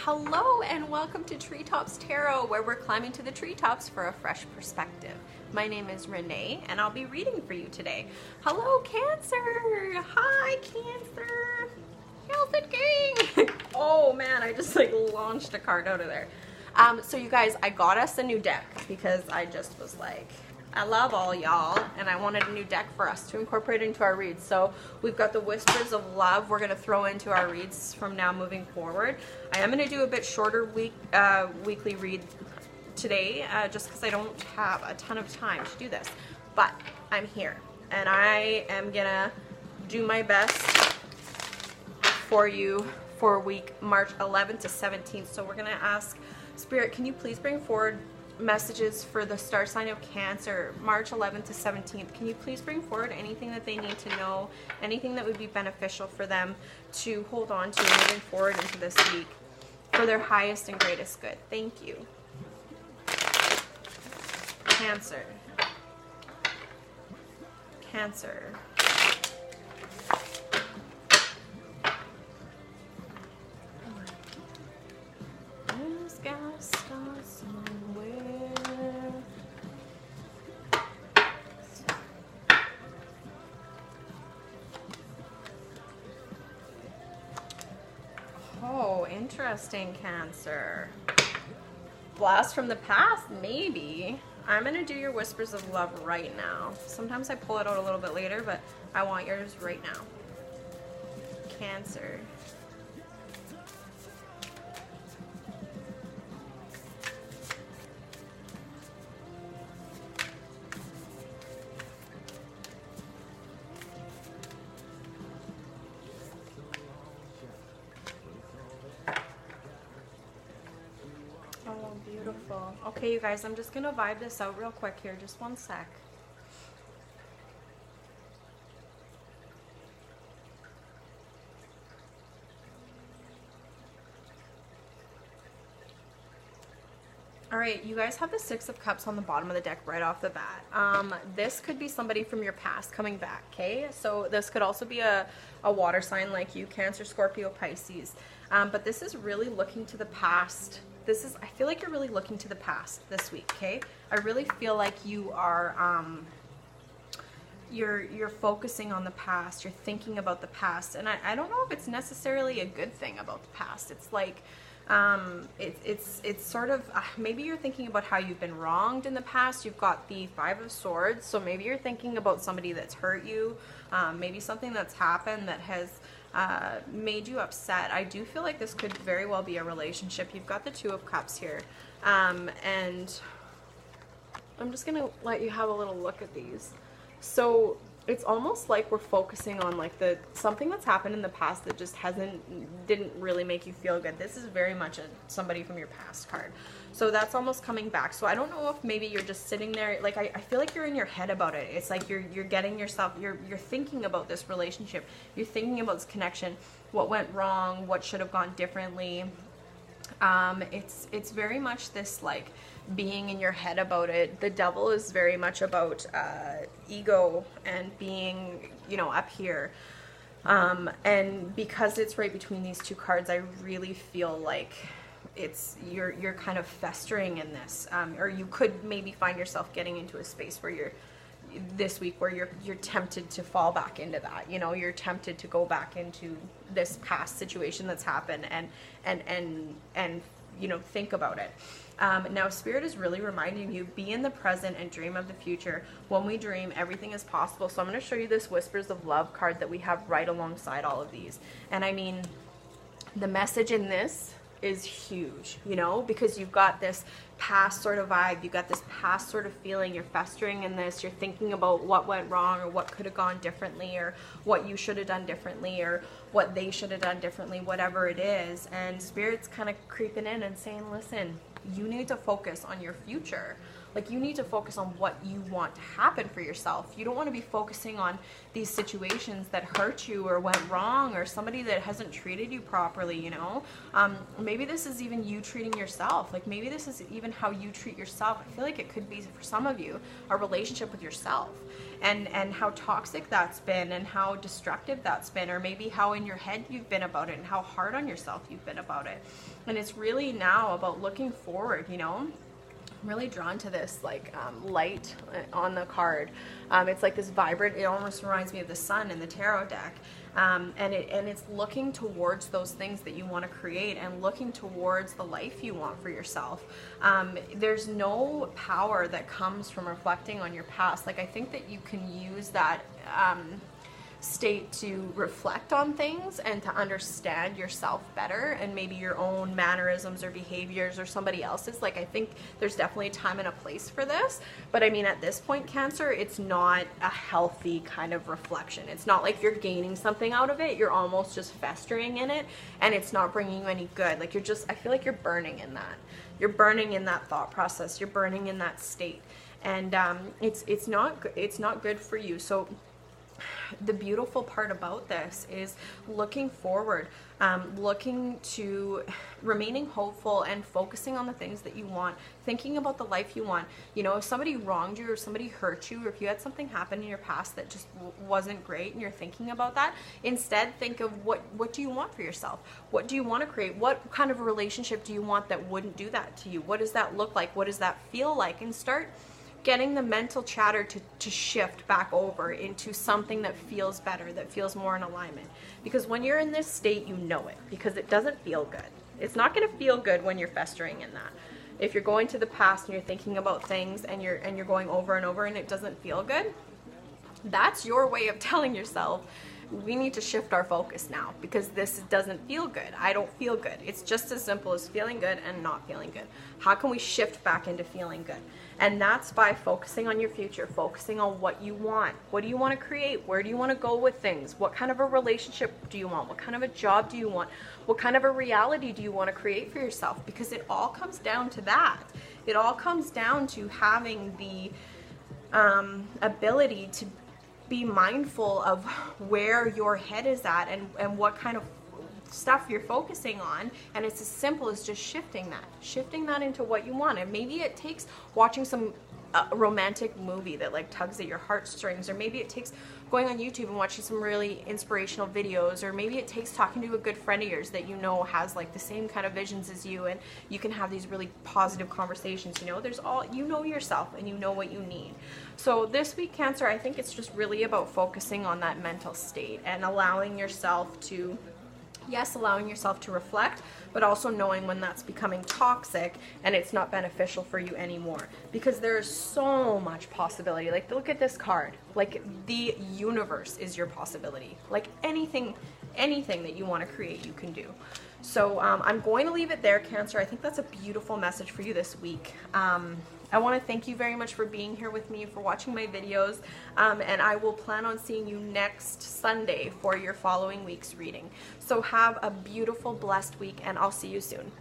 Hello and welcome to TreeTops Tarot, where we're climbing to the treetops for a fresh perspective. My name is Renee and I'll be reading for you today. Hello Cancer! Hi Cancer! How's it going? Oh man, I just launched a card out of there. So you guys, I got us a new deck because I just was like, I love all y'all and I wanted a new deck for us to incorporate into our reads. So we've got the Whispers of Love we're going to throw into our reads from now moving forward. I am going to do a bit shorter weekly read today just because I don't have a ton of time to do this. But I'm here and I am going to do my best for you for week March 11th to 17th. So we're going to ask Spirit, can you please bring forward messages for the star sign of Cancer, March 11th to 17th. Can you please bring forward anything that they need to know, anything that would be beneficial for them to hold on to moving forward into this week for their highest and greatest good. Thank you. Cancer. Cancer. This gas starts somewhere. Oh, interesting, Cancer. Blast from the past, maybe. I'm going to do your Whispers of Love right now. Sometimes I pull it out a little bit later, but I want yours right now. Cancer. Beautiful. Okay, you guys, I'm just gonna vibe this out real quick here. Just one sec. All right, you guys have the Six of Cups on the bottom of the deck right off the bat. This could be somebody from your past coming back, okay? So this could also be a water sign like you, Cancer, Scorpio, Pisces. But this is really looking to the past. I feel like you're really looking to the past this week, okay? I really feel like you are, you're focusing on the past, you're thinking about the past, and I don't know if it's necessarily a good thing about the past. It's like, it's sort of, maybe you're thinking about how you've been wronged in the past. You've got the Five of Swords, so maybe you're thinking about somebody that's hurt you, maybe something that's happened that has made you upset. I do feel like this could very well be a relationship. You've got the Two of Cups here, and I'm just gonna let you have a little look at these. So it's almost like we're focusing on like something that's happened in the past that just didn't really make you feel good. This is very much somebody from your past card. So that's almost coming back. So I don't know if maybe you're just sitting there, like I feel like you're in your head about it. It's like you're getting yourself, you're thinking about this relationship. You're thinking about this connection, what went wrong, what should have gone differently. It's very much this like being in your head about it. The Devil is very much about ego and being, you know, up here. And because it's right between these two cards, I really feel like you're kind of festering in this, or you could maybe find yourself getting into a space where this week where you're tempted to fall back into that. You know, you're tempted to go back into this past situation that's happened and you know, think about it. Now Spirit is really reminding you, be in the present and dream of the future. When we dream, everything is possible. So I'm going to show you this Whispers of Love card that we have right alongside all of these. And I mean, the message in this is huge, you know, because you've got this past sort of vibe, you've got this past sort of feeling, you're festering in this, you're thinking about what went wrong or what could have gone differently or what you should have done differently or what they should have done differently, whatever it is. And Spirit's kind of creeping in and saying, listen, you need to focus on your future. Like, you need to focus on what you want to happen for yourself. You don't want to be focusing on these situations that hurt you or went wrong, or somebody that hasn't treated you properly, you know. Maybe this is even you treating yourself. Like, maybe this is even how you treat yourself. I feel like it could be, for some of you, a relationship with yourself, and how toxic that's been, and how destructive that's been, or maybe how in your head you've been about it, and how hard on yourself you've been about it. And it's really now about looking forward, you know. I'm really drawn to this, like, light on the card. It's like this vibrant, it almost reminds me of the sun in the tarot deck. And it's looking towards those things that you want to create, and looking towards the life you want for yourself. There's no power that comes from reflecting on your past. Like, I think that you can use that state to reflect on things and to understand yourself better, and maybe your own mannerisms or behaviors or somebody else's. Like, I think there's definitely a time and a place for this, but I mean, at this point, Cancer, it's not a healthy kind of reflection. It's not like you're gaining something out of it. You're almost just festering in it, and it's not bringing you any good. Like, you're just, I feel like you're burning in that. You're burning in that thought process. You're burning in that state, and it's not good for you. So the beautiful part about this is looking forward, looking to remaining hopeful, and focusing on the things that you want, thinking about the life you want. You know, if somebody wronged you, or somebody hurt you, or if you had something happen in your past that just wasn't great, and you're thinking about that, instead think of what do you want for yourself? What do you want to create? What kind of a relationship do you want that wouldn't do that to you? What does that look like? What does that feel like? And start getting the mental chatter to shift back over into something that feels better, that feels more in alignment. Because when you're in this state, you know it, because it doesn't feel good. It's not going to feel good when you're festering in that. If you're going to the past and you're thinking about things, and you're going over and over, and it doesn't feel good, that's your way of telling yourself, we need to shift our focus now, because this doesn't feel good. I don't feel good. It's just as simple as feeling good and not feeling good. How can we shift back into feeling good? And that's by focusing on your future, focusing on what you want. What do you want to create? Where do you want to go with things? What kind of a relationship do you want? What kind of a job do you want? What kind of a reality do you want to create for yourself? Because it all comes down to that. It all comes down to having the ability to be mindful of where your head is at, and what kind of stuff you're focusing on. And it's as simple as just shifting that into what you want. And maybe it takes watching some romantic movie that like tugs at your heartstrings, or maybe it takes going on YouTube and watching some really inspirational videos, or maybe it takes talking to a good friend of yours that you know has like the same kind of visions as you, and you can have these really positive conversations. You know, there's all, you know yourself, and you know what you need. So this week, Cancer, I think it's just really about focusing on that mental state and allowing yourself to, yes, allowing yourself to reflect, but also knowing when that's becoming toxic and it's not beneficial for you anymore. Because there's so much possibility. Like, look at this card. Like, the universe is your possibility. Like, anything that you want to create, you can do. So I'm going to leave it there, Cancer. I think that's a beautiful message for you this week. I want to thank you very much for being here with me, for watching my videos, and I will plan on seeing you next Sunday for your following week's reading. So have a beautiful, blessed week, and I'll see you soon.